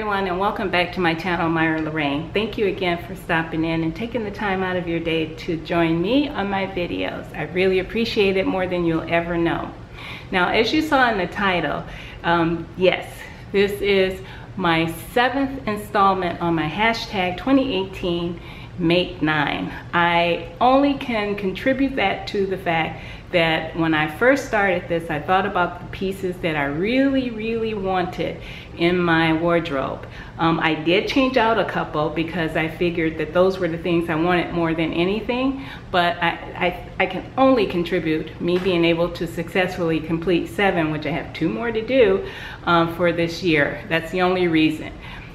everyone, and welcome back to my channel, Myra Lorraine. Thank you again for stopping in and taking the time out of your day to join me on my videos. I really appreciate it more than you'll ever know. Now, as you saw in the title, yes, this is my 7th installment on my hashtag 2018 Make 9. I only can contribute that to the fact that when I first started this, I thought about the pieces that I really wanted in my wardrobe. I did change out a couple because I figured that those were the things I wanted more than anything, but I can only contribute me being able to successfully complete 7, which I have 2 more to do for this year. That's the only reason.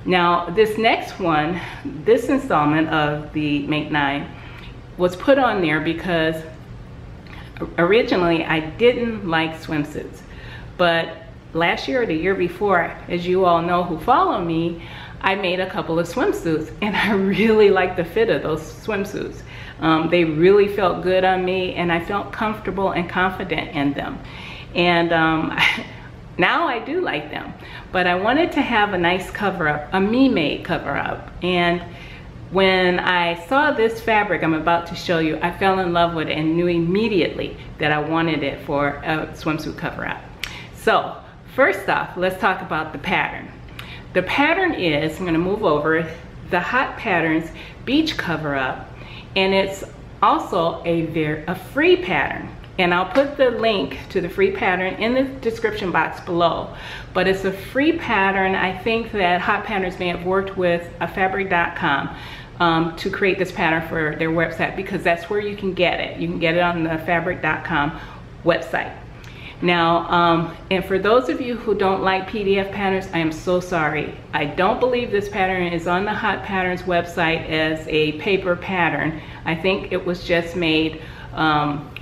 Now, this next one, this installment of the Make 9 was put on there because originally I didn't like swimsuits, but last year or the year before, as you all know who follow me, I made a couple of swimsuits and I really liked the fit of those swimsuits. They really felt good on me and I felt comfortable and confident in them. And now I do like them, but I wanted to have a nice cover-up, a me-made cover-up. And when I saw this fabric I'm about to show you, I fell in love with it and knew immediately that I wanted it for a swimsuit cover-up. So first off, let's talk about the pattern. The pattern is, I'm gonna move over, the Hot Patterns Beach Cover-Up, and it's also a free pattern. And I'll put the link to the free pattern in the description box below. But it's a free pattern. I think that Hot Patterns may have worked with fabric.com to create this pattern for their website, because that's where you can get it. You can get it on the fabric.com website. Now, and for those of you who don't like PDF patterns, I am so sorry. I don't believe this pattern is on the Hot Patterns website as a paper pattern. I think it was just made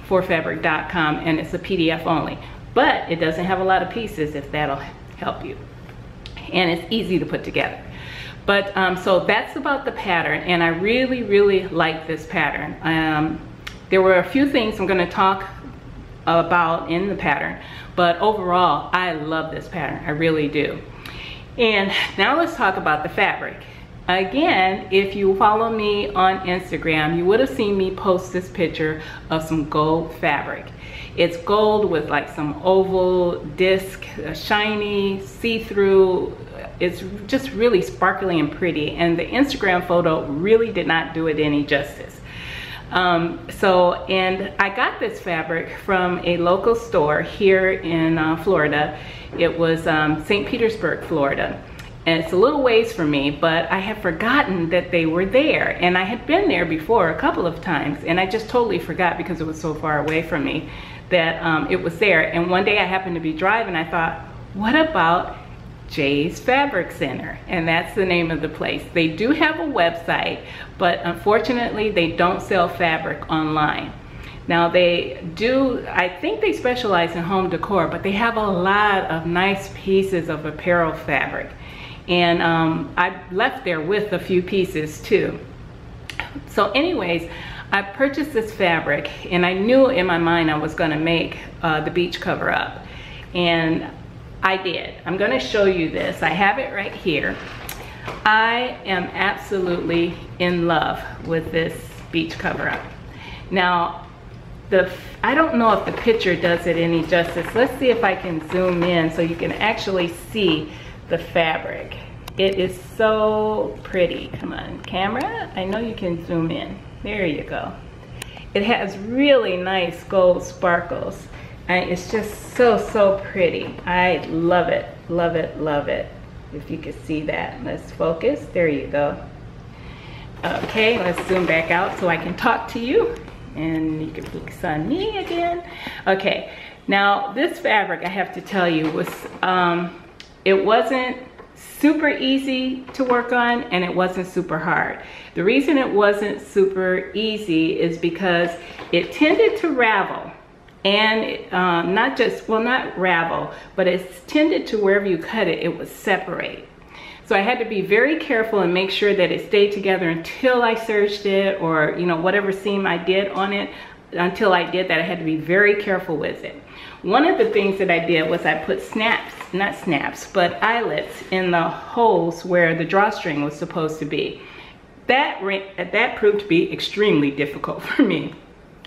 for fabric.com and it's a PDF only, but it doesn't have a lot of pieces, if that'll help you, and it's easy to put together. But so that's about the pattern, and I really like this pattern. There were a few things I'm going to talk about in the pattern, but overall I love this pattern, I really do. And now let's talk about the fabric. Again, if you follow me on Instagram, you would have seen me post this picture of some gold fabric. It's gold with like some oval disc, shiny, see-through. It's just really sparkly and pretty, and the Instagram photo really did not do it any justice. And I got this fabric from a local store here in Florida. It was St. Petersburg, Florida. And it's a little ways from me, but I had forgotten that they were there. And I had been there before a couple of times, and I just totally forgot because it was so far away from me that it was there. And one day I happened to be driving, I thought, what about Jay's Fabric Center? And that's the name of the place. They do have a website, but unfortunately they don't sell fabric online. Now they do, I think they specialize in home decor, but they have a lot of nice pieces of apparel fabric. And I left there with a few pieces too. So anyways, I purchased this fabric and I knew in my mind I was gonna make the beach cover up. And I did. I'm gonna show you this. I have it right here. I am absolutely in love with this beach cover up. Now, I don't know if the picture does it any justice. Let's see if I can zoom in so you can actually see the fabric. It is so pretty. Come on, camera. I know you can zoom in. There you go. It has really nice gold sparkles. It's just so pretty. I love it, love it. If you can see that, let's focus. There you go. Okay, let's zoom back out so I can talk to you and you can focus on me again. Okay, now this fabric, I have to tell you, was it wasn't super easy to work on and it wasn't super hard. The reason it wasn't super easy is because it tended to ravel, and not ravel, but it's tended to, wherever you cut it, it would separate. So I had to be very careful and make sure that it stayed together until I serged it, or whatever seam I did on it. until I did that, I had to be very careful with it. One of the things that I did was I put eyelets in the holes where the drawstring was supposed to be. That proved to be extremely difficult for me.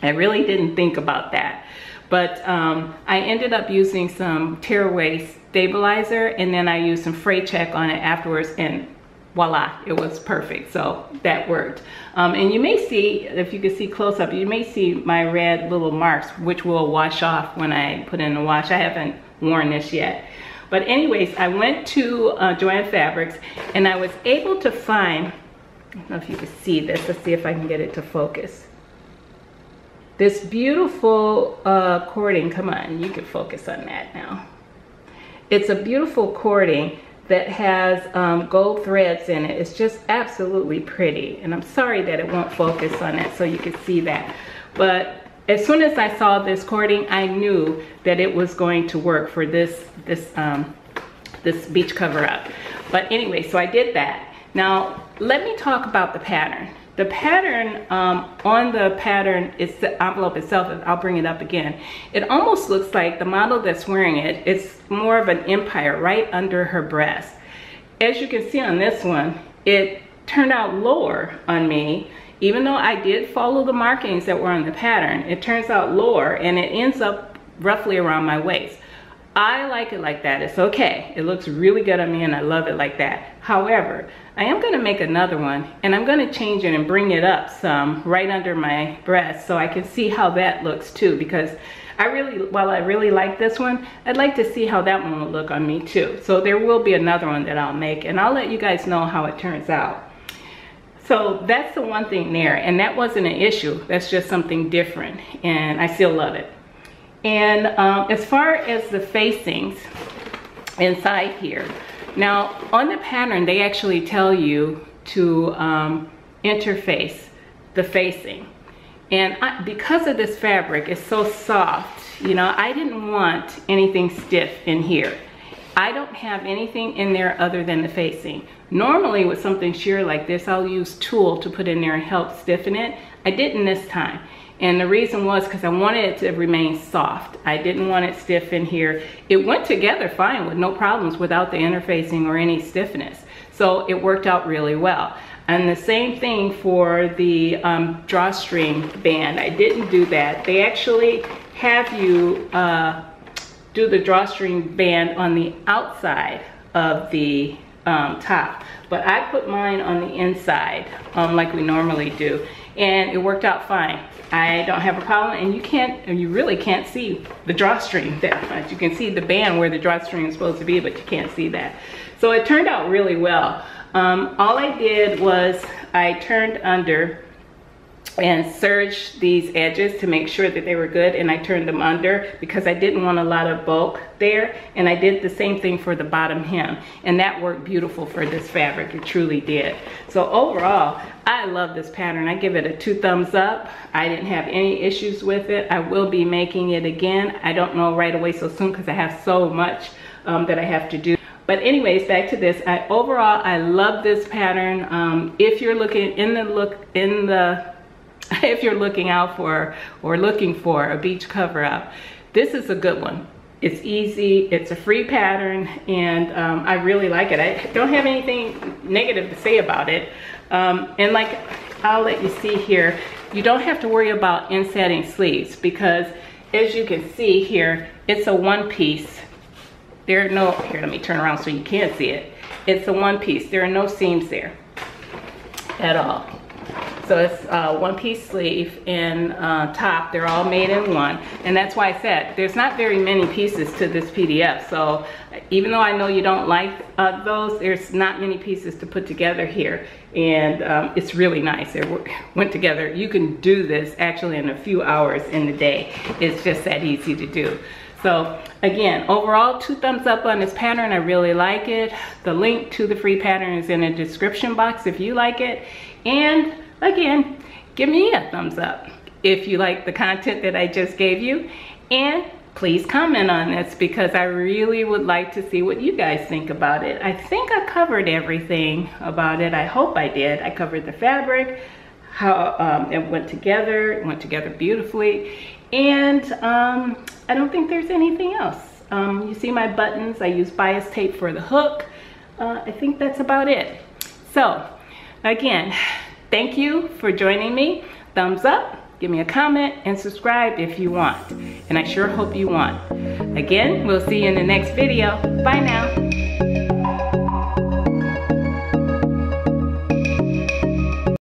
I really didn't think about that. But I ended up using some tearaway stabilizer, and then I used some fray check on it afterwards, and voila, it was perfect. So that worked. And you may see, if you can see close up, you may see my red little marks, which will wash off when I put in the wash. I haven't worn this yet. But anyways, I went to Joann Fabrics, and I was able to find, I don't know if you can see this. Let's see if I can get it to focus. This beautiful cording, come on, you can focus on that now. It's a beautiful cording that has gold threads in it. It's just absolutely pretty. And I'm sorry that it won't focus on that so you can see that. But as soon as I saw this cording, I knew that it was going to work for this beach cover up. But anyway, so I did that. Now, let me talk about the pattern. The pattern, on the pattern, it's the envelope itself, and I'll bring it up again. It almost looks like the model that's wearing it, it's more of an empire right under her breast. As you can see on this one, it turned out lower on me. Even though I did follow the markings that were on the pattern, it turns out lower, and it ends up roughly around my waist. I like it like that. It's okay. It looks really good on me, and I love it like that. However, I am going to make another one, and I'm going to change it and bring it up some right under my breast so I can see how that looks too, because while I really like this one, I'd like to see how that one will look on me too. So there will be another one that I'll make, and I'll let you guys know how it turns out. So that's the one thing there, and that wasn't an issue. That's just something different, and I still love it. And as far as the facings inside here, now on the pattern, they actually tell you to interface the facing. And because of this fabric, it's so soft, you know, I didn't want anything stiff in here. I don't have anything in there other than the facing. Normally with something sheer like this, I'll use tulle to put in there and help stiffen it. I didn't this time. And the reason was because I wanted it to remain soft. I didn't want it stiff in here. It went together fine with no problems without the interfacing or any stiffness. So it worked out really well. And the same thing for the drawstring band. I didn't do that. They actually have you do the drawstring band on the outside of the top. But I put mine on the inside like we normally do. And it worked out fine. I don't have a problem, and you really can't see the drawstring that much. You can see the band where the drawstring is supposed to be, but you can't see that. So it turned out really well. All I did was I turned under and serged these edges to make sure that they were good, and I turned them under because I didn't want a lot of bulk there, and I did the same thing for the bottom hem, and that worked beautiful for this fabric. It truly did. So overall, I love this pattern. I give it a 2 thumbs up. I didn't have any issues with it. I will be making it again. I don't know right away so soon because I have so much that I have to do. But anyways, back to this. Overall, I love this pattern. If you're looking if you're looking out for or looking for a beach cover up, this is a good one. It's easy, it's a free pattern, and I really like it. I don't have anything negative to say about it. And like I'll let you see here, you don't have to worry about insetting sleeves because as you can see here, it's a one piece. There are no, here let me turn around so you can see it. It's a one piece. There are no seams there at all. So it's a one-piece sleeve and top. They're all made in one. And that's why I said there's not very many pieces to this PDF. So even though I know you don't like those, there's not many pieces to put together here. And it's really nice. It went together. You can do this actually in a few hours in the day. It's just that easy to do. So again, overall, 2 thumbs up on this pattern. I really like it. The link to the free pattern is in the description box if you like it. And again, give me a thumbs up if you like the content that I just gave you. And please comment on this because I really would like to see what you guys think about it. I think I covered everything about it. I hope I did. I covered the fabric, how it went together beautifully. And I don't think there's anything else. You see my buttons, I use bias tape for the hook. I think that's about it. So again, thank you for joining me. Thumbs up, give me a comment, and subscribe if you want. And I sure hope you want. Again, we'll see you in the next video. Bye now.